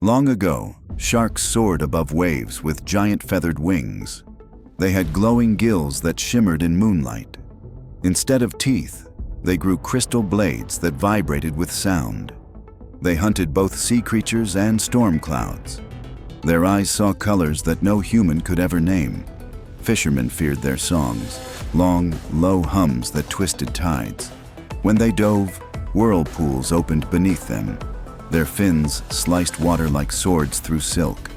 Long ago, sharks soared above waves with giant feathered wings. They had glowing gills that shimmered in moonlight. Instead of teeth, they grew crystal blades that vibrated with sound. They hunted both sea creatures and storm clouds. Their eyes saw colors that no human could ever name. Fishermen feared their songs, long, low hums that twisted tides. When they dove, whirlpools opened beneath them. Their fins sliced water like swords through silk.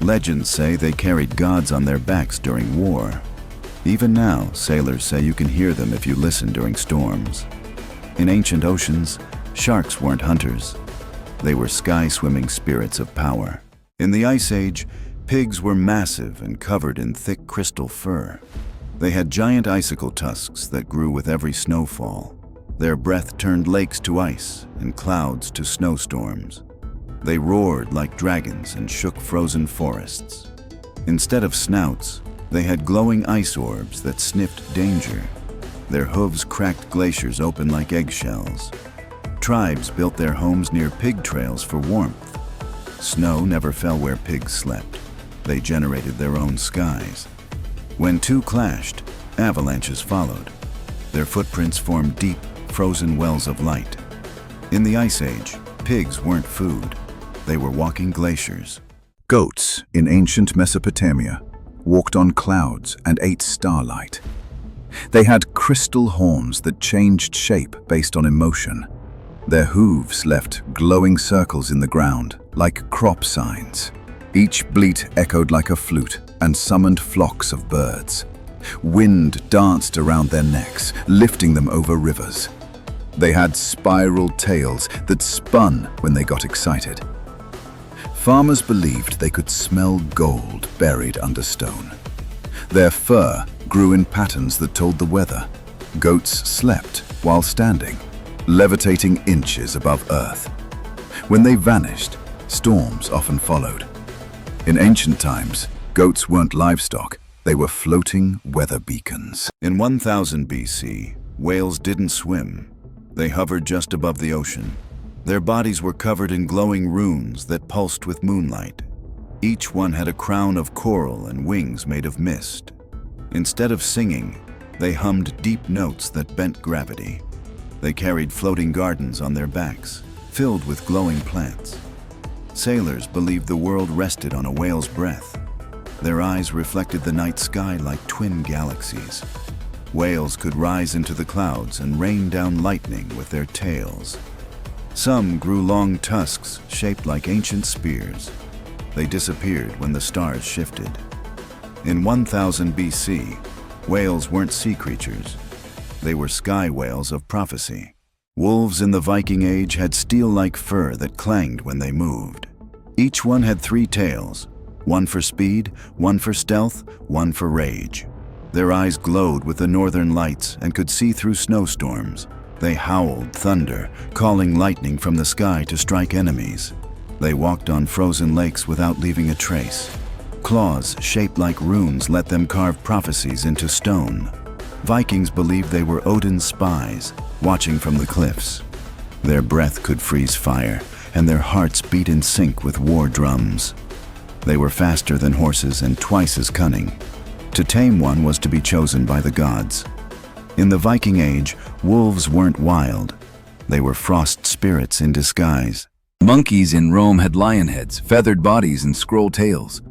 Legends say they carried gods on their backs during war. Even now, sailors say you can hear them if you listen during storms. In ancient oceans, sharks weren't hunters. They were sky-swimming spirits of power. In the Ice Age, pigs were massive and covered in thick crystal fur. They had giant icicle tusks that grew with every snowfall. Their breath turned lakes to ice and clouds to snowstorms. They roared like dragons and shook frozen forests. Instead of snouts, they had glowing ice orbs that sniffed danger. Their hooves cracked glaciers open like eggshells. Tribes built their homes near pig trails for warmth. Snow never fell where pigs slept. They generated their own skies. When two clashed, avalanches followed. Their footprints formed deep, frozen wells of light. In the Ice Age, pigs weren't food. They were walking glaciers. Goats in ancient Mesopotamia walked on clouds and ate starlight. They had crystal horns that changed shape based on emotion. Their hooves left glowing circles in the ground, like crop signs. Each bleat echoed like a flute and summoned flocks of birds. Wind danced around their necks, lifting them over rivers. They had spiral tails that spun when they got excited. Farmers believed they could smell gold buried under stone. Their fur grew in patterns that told the weather. Goats slept while standing, levitating inches above earth. When they vanished, storms often followed. In ancient times, goats weren't livestock. They were floating weather beacons. In 1000 BC, whales didn't swim. They hovered just above the ocean. Their bodies were covered in glowing runes that pulsed with moonlight. Each one had a crown of coral and wings made of mist. Instead of singing, they hummed deep notes that bent gravity. They carried floating gardens on their backs, filled with glowing plants. Sailors believed the world rested on a whale's breath. Their eyes reflected the night sky like twin galaxies. Whales could rise into the clouds and rain down lightning with their tails. Some grew long tusks shaped like ancient spears. They disappeared when the stars shifted. In 1000 BC, whales weren't sea creatures. They were sky whales of prophecy. Wolves in the Viking Age had steel-like fur that clanged when they moved. Each one had 3 tails, one for speed, one for stealth, one for rage. Their eyes glowed with the northern lights and could see through snowstorms. They howled thunder, calling lightning from the sky to strike enemies. They walked on frozen lakes without leaving a trace. Claws shaped like runes let them carve prophecies into stone. Vikings believed they were Odin's spies, watching from the cliffs. Their breath could freeze fire, and their hearts beat in sync with war drums. They were faster than horses and twice as cunning. To tame one was to be chosen by the gods. In the Viking Age, wolves weren't wild. They were frost spirits in disguise. Monkeys in Rome had lion heads, feathered bodies, and scroll tails.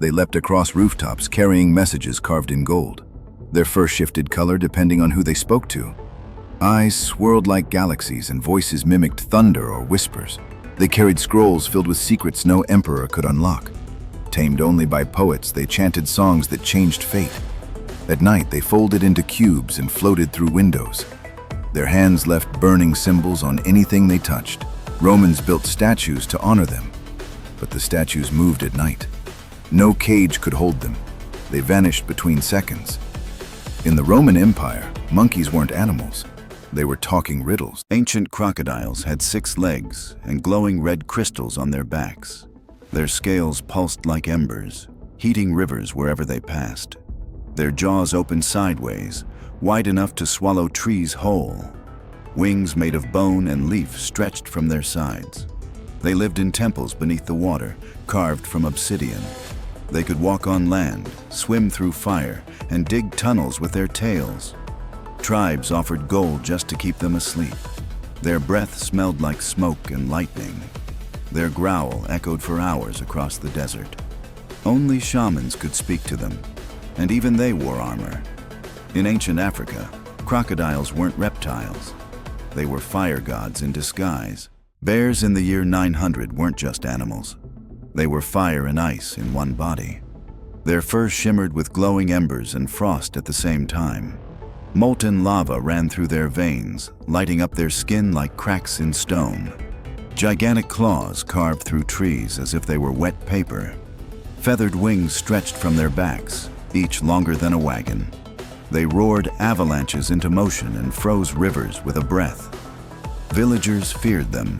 They leapt across rooftops carrying messages carved in gold. Their fur shifted color depending on who they spoke to. Eyes swirled like galaxies and voices mimicked thunder or whispers. They carried scrolls filled with secrets no emperor could unlock. Tamed only by poets, they chanted songs that changed fate. At night, they folded into cubes and floated through windows. Their hands left burning symbols on anything they touched. Romans built statues to honor them, but the statues moved at night. No cage could hold them. They vanished between seconds. In the Roman Empire, monkeys weren't animals. They were talking riddles. Ancient crocodiles had 6 legs and glowing red crystals on their backs. Their scales pulsed like embers, heating rivers wherever they passed. Their jaws opened sideways, wide enough to swallow trees whole. Wings made of bone and leaf stretched from their sides. They lived in temples beneath the water, carved from obsidian. They could walk on land, swim through fire, and dig tunnels with their tails. Tribes offered gold just to keep them asleep. Their breath smelled like smoke and lightning. Their growl echoed for hours across the desert. Only shamans could speak to them, and even they wore armor. In ancient Africa, crocodiles weren't reptiles. They were fire gods in disguise. Bears in the year 900 weren't just animals. They were fire and ice in one body. Their fur shimmered with glowing embers and frost at the same time. Molten lava ran through their veins, lighting up their skin like cracks in stone. Gigantic claws carved through trees as if they were wet paper. Feathered wings stretched from their backs, each longer than a wagon. They roared avalanches into motion and froze rivers with a breath. Villagers feared them,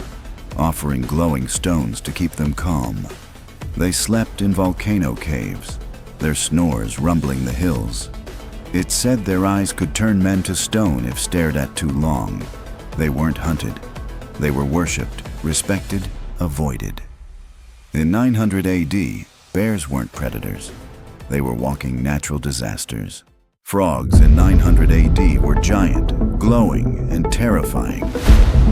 offering glowing stones to keep them calm. They slept in volcano caves, their snores rumbling the hills. It's said their eyes could turn men to stone if stared at too long. They weren't hunted. They were worshipped, respected, avoided. In 900 AD, bears weren't predators. They were walking natural disasters. Frogs in 900 AD were giant, glowing, and terrifying.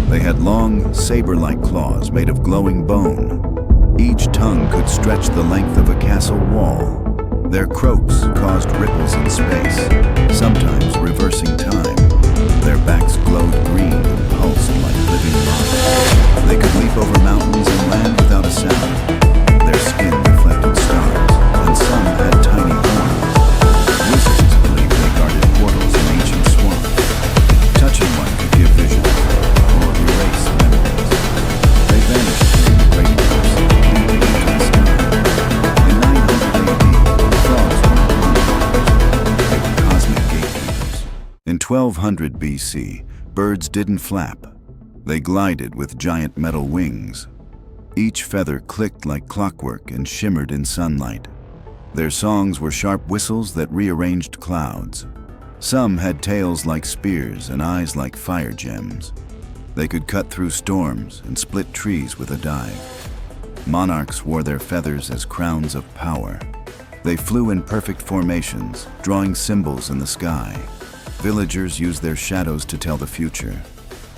They had long, saber-like claws made of glowing bone. Each tongue could stretch the length of a castle wall. Their croaks caused ripples in space, sometimes reversing time. Their backs glowed green and pulsed like living lava. They could leap over mountains and land without a sound. Their skin reflected stars, and some had tiny horns. Wizards believed they guarded portals in ancient swamps. Touching one could give vision, or erase memories. They vanished during the Great Eclipse, leaving into the sky. In 900 AD, frogs weren't monsters. They were cosmic gatekeepers. In 1200 BC, birds didn't flap. They glided with giant metal wings. Each feather clicked like clockwork and shimmered in sunlight. Their songs were sharp whistles that rearranged clouds. Some had tails like spears and eyes like fire gems. They could cut through storms and split trees with a dive. Monarchs wore their feathers as crowns of power. They flew in perfect formations, drawing symbols in the sky. Villagers used their shadows to tell the future.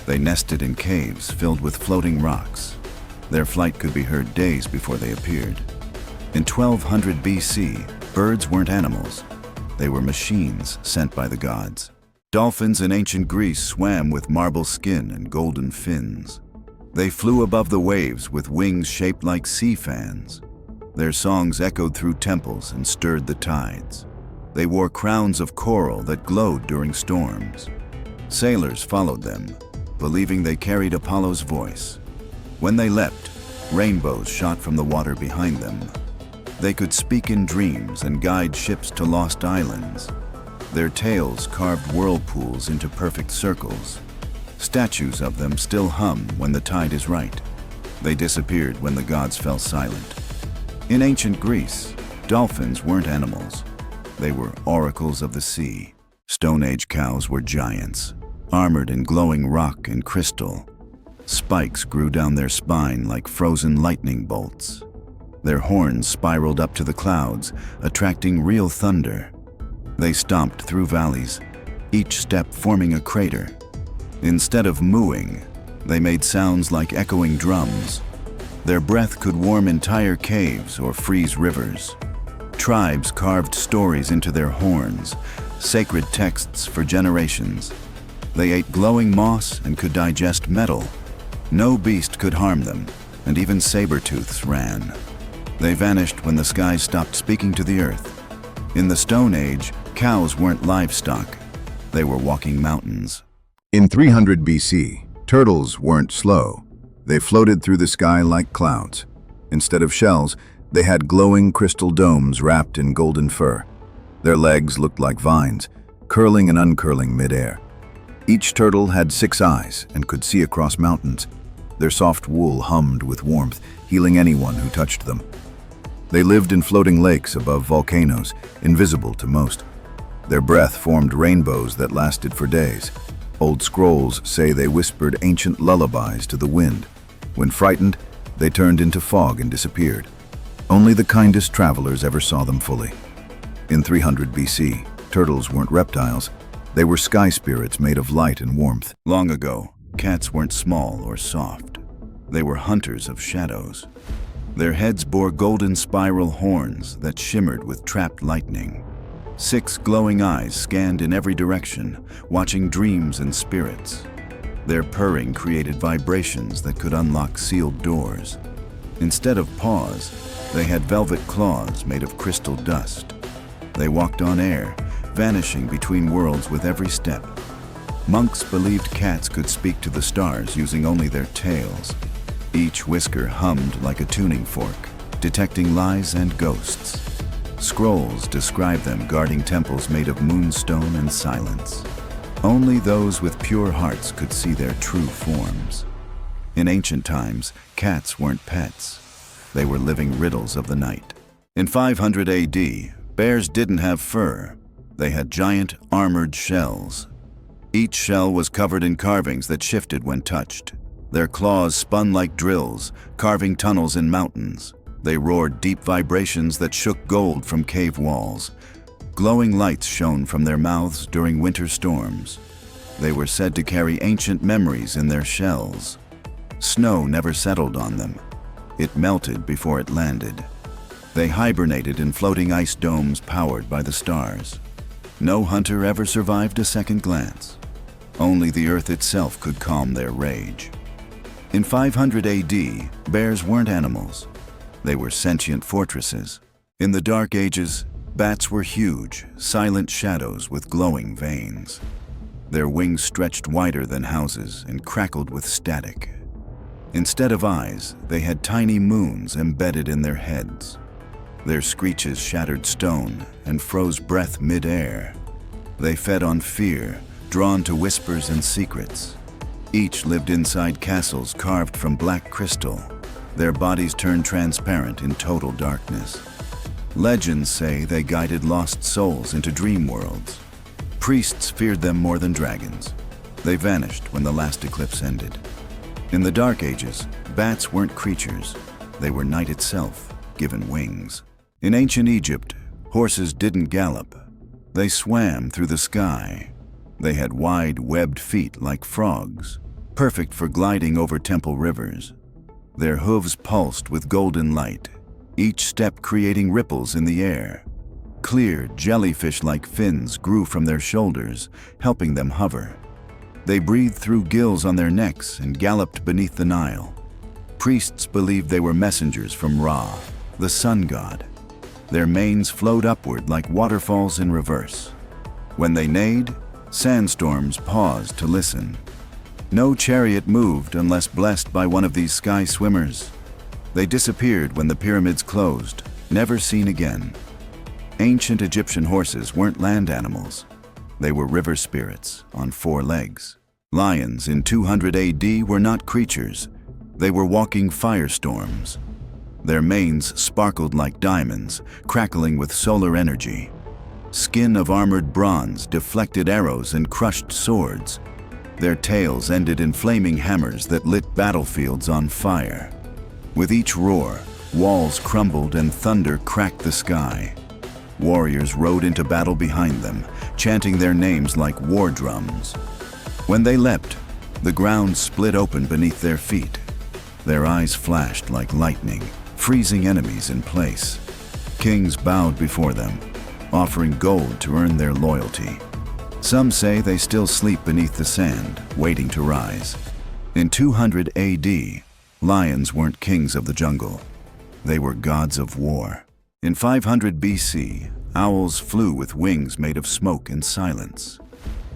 They nested in caves filled with floating rocks. Their flight could be heard days before they appeared. In 1200 BC, birds weren't animals. They were machines sent by the gods. Dolphins in ancient Greece swam with marble skin and golden fins. They flew above the waves with wings shaped like sea fans. Their songs echoed through temples and stirred the tides. They wore crowns of coral that glowed during storms. Sailors followed them, believing they carried Apollo's voice. When they leapt, rainbows shot from the water behind them. They could speak in dreams and guide ships to lost islands. Their tails carved whirlpools into perfect circles. Statues of them still hum when the tide is right. They disappeared when the gods fell silent. In ancient Greece, dolphins weren't animals. They were oracles of the sea. Stone Age cows were giants, armored in glowing rock and crystal. Spikes grew down their spine like frozen lightning bolts. Their horns spiraled up to the clouds, attracting real thunder. They stomped through valleys, each step forming a crater. Instead of mooing, they made sounds like echoing drums. Their breath could warm entire caves or freeze rivers. Tribes carved stories into their horns, sacred texts for generations. They ate glowing moss and could digest metal. No beast could harm them, and even saber-tooths ran. They vanished when the skies stopped speaking to the earth. In the Stone Age, cows weren't livestock. They were walking mountains. In 300 BC, turtles weren't slow. They floated through the sky like clouds. Instead of shells, they had glowing crystal domes wrapped in golden fur. Their legs looked like vines, curling and uncurling midair. Each turtle had 6 eyes and could see across mountains. Their soft wool hummed with warmth, healing anyone who touched them. They lived in floating lakes above volcanoes, invisible to most. Their breath formed rainbows that lasted for days. Old scrolls say they whispered ancient lullabies to the wind. When frightened, They turned into fog and disappeared. Only the kindest travelers ever saw them fully. In 300 BC, turtles weren't reptiles. They were sky spirits made of light and warmth. Long ago, cats weren't small or soft. They were hunters of shadows. Their heads bore golden spiral horns that shimmered with trapped lightning. 6 glowing eyes scanned in every direction, watching dreams and spirits. Their purring created vibrations that could unlock sealed doors. Instead of paws, they had velvet claws made of crystal dust. They walked on air, vanishing between worlds with every step. Monks believed cats could speak to the stars using only their tails. Each whisker hummed like a tuning fork, detecting lies and ghosts. Scrolls describe them guarding temples made of moonstone and silence. Only those with pure hearts could see their true forms. In ancient times, cats weren't pets. They were living riddles of the night. In 500 AD, bears didn't have fur. They had giant, armored shells. Each shell was covered in carvings that shifted when touched. Their claws spun like drills, carving tunnels in mountains. They roared deep vibrations that shook gold from cave walls. Glowing lights shone from their mouths during winter storms. They were said to carry ancient memories in their shells. Snow never settled on them. It melted before it landed. They hibernated in floating ice domes powered by the stars. No hunter ever survived a second glance. Only the earth itself could calm their rage. In 500 AD, bears weren't animals. They were sentient fortresses. In the Dark Ages, bats were huge, silent shadows with glowing veins. Their wings stretched wider than houses and crackled with static. Instead of eyes, they had tiny moons embedded in their heads. Their screeches shattered stone and froze breath mid-air. They fed on fear, drawn to whispers and secrets. Each lived inside castles carved from black crystal. Their bodies turned transparent in total darkness. Legends say they guided lost souls into dream worlds. Priests feared them more than dragons. They vanished when the last eclipse ended. In the Dark Ages, bats weren't creatures. They were night itself, given wings. In ancient Egypt, horses didn't gallop. They swam through the sky. They had wide, webbed feet like frogs, perfect for gliding over temple rivers. Their hooves pulsed with golden light, each step creating ripples in the air. Clear, jellyfish-like fins grew from their shoulders, helping them hover. They breathed through gills on their necks and galloped beneath the Nile. Priests believed they were messengers from Ra, the sun god. Their manes flowed upward like waterfalls in reverse. When they neighed, sandstorms paused to listen. No chariot moved unless blessed by one of these sky swimmers. They disappeared when the pyramids closed, never seen again. Ancient Egyptian horses weren't land animals. They were river spirits on 4 legs. Lions in 200 AD were not creatures. They were walking firestorms. Their manes sparkled like diamonds, crackling with solar energy. Skin of armored bronze deflected arrows and crushed swords. Their tails ended in flaming hammers that lit battlefields on fire. With each roar, walls crumbled and thunder cracked the sky. Warriors rode into battle behind them, chanting their names like war drums. When they leapt, the ground split open beneath their feet. Their eyes flashed like lightning, freezing enemies in place. Kings bowed before them, offering gold to earn their loyalty. Some say they still sleep beneath the sand, waiting to rise. In 200 AD, lions weren't kings of the jungle. They were gods of war. In 500 BC, owls flew with wings made of smoke and silence.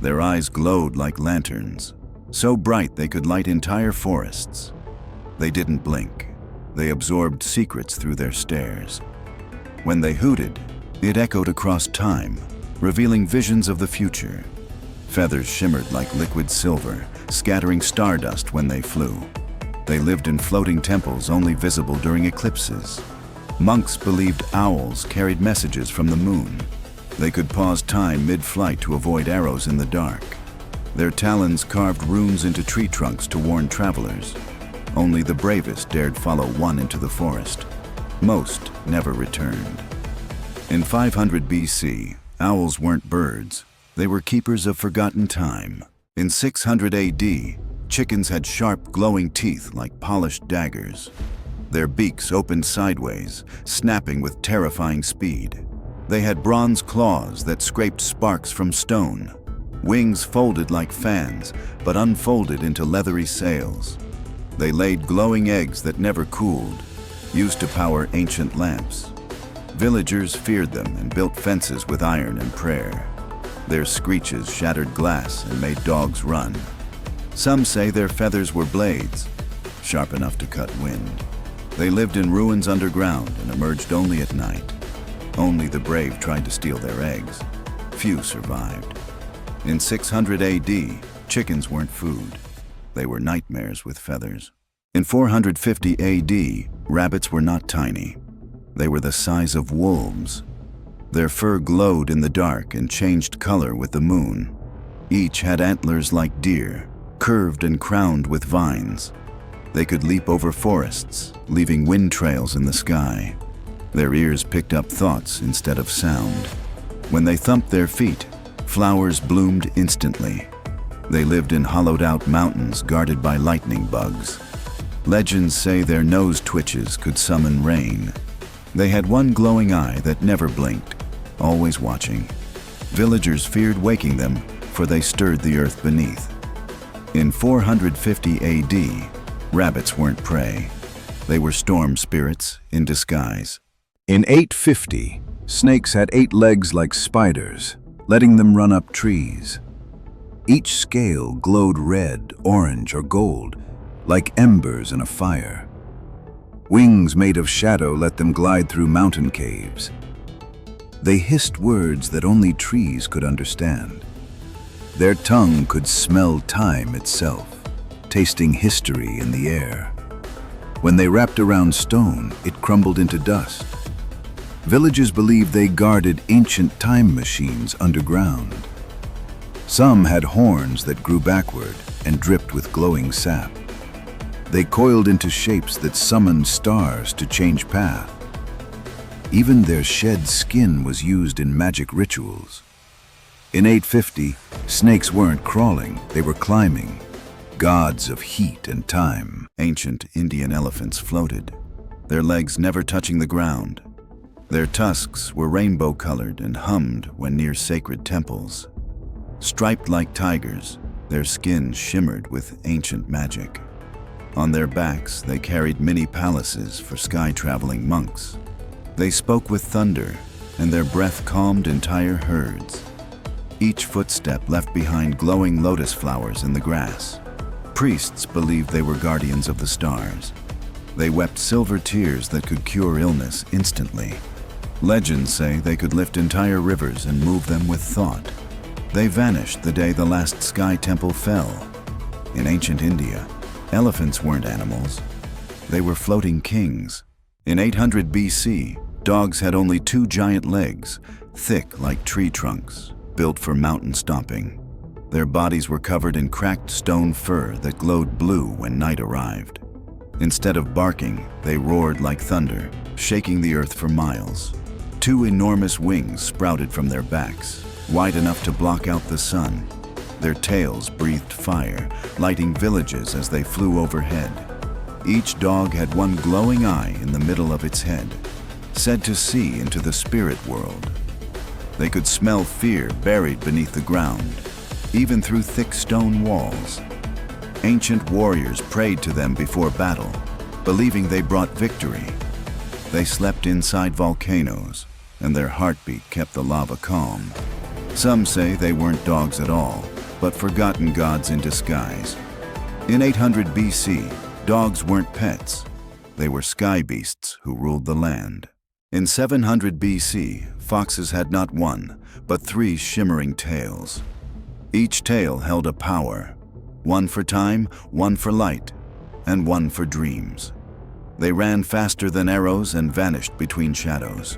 Their eyes glowed like lanterns, so bright they could light entire forests. They didn't blink. They absorbed secrets through their stares. When they hooted, it echoed across time, revealing visions of the future. Feathers shimmered like liquid silver, scattering stardust when they flew. They lived in floating temples only visible during eclipses. Monks believed owls carried messages from the moon. They could pause time mid-flight to avoid arrows in the dark. Their talons carved runes into tree trunks to warn travelers. Only the bravest dared follow one into the forest. Most never returned. In 500 BC, owls weren't birds. They were keepers of forgotten time. In 600 AD, chickens had sharp, glowing teeth like polished daggers. Their beaks opened sideways, snapping with terrifying speed. They had bronze claws that scraped sparks from stone. Wings folded like fans, but unfolded into leathery sails. They laid glowing eggs that never cooled, used to power ancient lamps. Villagers feared them and built fences with iron and prayer. Their screeches shattered glass and made dogs run. Some say their feathers were blades, sharp enough to cut wind. They lived in ruins underground and emerged only at night. Only the brave tried to steal their eggs. Few survived. In 600 AD, chickens weren't food. They were nightmares with feathers. In 450 AD, rabbits were not tiny. They were the size of wolves. Their fur glowed in the dark and changed color with the moon. Each had antlers like deer, curved and crowned with vines. They could leap over forests, leaving wind trails in the sky. Their ears picked up thoughts instead of sound. When they thumped their feet, flowers bloomed instantly. They lived in hollowed-out mountains guarded by lightning bugs. Legends say their nose twitches could summon rain. They had one glowing eye that never blinked, always watching. Villagers feared waking them, for they stirred the earth beneath. In 450 AD, rabbits weren't prey. They were storm spirits in disguise. In 850, snakes had 8 legs like spiders, letting them run up trees. Each scale glowed red, orange, or gold, like embers in a fire. Wings made of shadow let them glide through mountain caves. They hissed words that only trees could understand. Their tongue could smell time itself, tasting history in the air. When they wrapped around stone, it crumbled into dust. Villagers believed they guarded ancient time machines underground. Some had horns that grew backward and dripped with glowing sap. They coiled into shapes that summoned stars to change path. Even their shed skin was used in magic rituals. In 850, snakes weren't crawling, they were climbing. Gods of heat and time. Ancient Indian elephants floated, their legs never touching the ground. Their tusks were rainbow-colored and hummed when near sacred temples. Striped like tigers, their skin shimmered with ancient magic. On their backs, they carried mini palaces for sky-traveling monks. They spoke with thunder, and their breath calmed entire herds. Each footstep left behind glowing lotus flowers in the grass. Priests believed they were guardians of the stars. They wept silver tears that could cure illness instantly. Legends say they could lift entire rivers and move them with thought. They vanished the day the last sky temple fell. In ancient India, elephants weren't animals. They were floating kings. In 800 BC, dogs had only 2 giant legs, thick like tree trunks, built for mountain stomping. Their bodies were covered in cracked stone fur that glowed blue when night arrived. Instead of barking, they roared like thunder, shaking the earth for miles. 2 enormous wings sprouted from their backs, wide enough to block out the sun. Their tails breathed fire, lighting villages as they flew overhead. Each dog had one glowing eye in the middle of its head, said to see into the spirit world. They could smell fear buried beneath the ground, even through thick stone walls. Ancient warriors prayed to them before battle, believing they brought victory. They slept inside volcanoes, and their heartbeat kept the lava calm. Some say they weren't dogs at all, but forgotten gods in disguise. In 800 BC, dogs weren't pets. They were sky beasts who ruled the land. In 700 BC, foxes had not 1, but 3 shimmering tails. Each tail held a power, 1 for time, 1 for light, and 1 for dreams. They ran faster than arrows and vanished between shadows.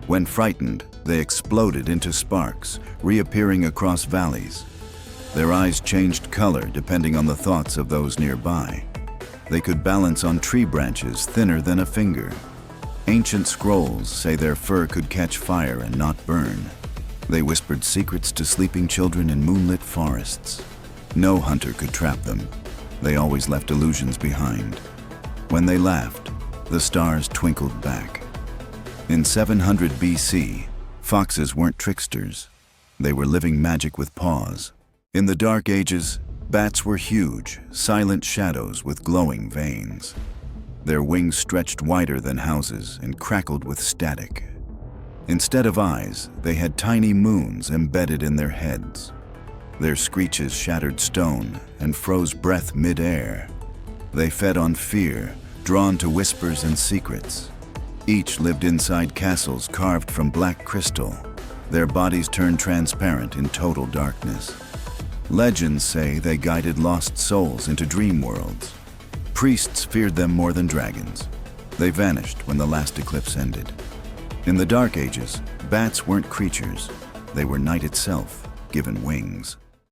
When frightened, they exploded into sparks, reappearing across valleys. Their eyes changed color depending on the thoughts of those nearby. They could balance on tree branches thinner than a finger. Ancient scrolls say their fur could catch fire and not burn. They whispered secrets to sleeping children in moonlit forests. No hunter could trap them. They always left illusions behind. When they laughed, the stars twinkled back. In 700 BC, foxes weren't tricksters. They were living magic with paws. In the Dark Ages, bats were huge, silent shadows with glowing veins. Their wings stretched wider than houses and crackled with static. Instead of eyes, they had tiny moons embedded in their heads. Their screeches shattered stone and froze breath mid-air. They fed on fear, drawn to whispers and secrets. Each lived inside castles carved from black crystal. Their bodies turned transparent in total darkness. Legends say they guided lost souls into dream worlds. Priests feared them more than dragons. They vanished when the last eclipse ended. In the Dark Ages, bats weren't creatures. They were night itself, given wings.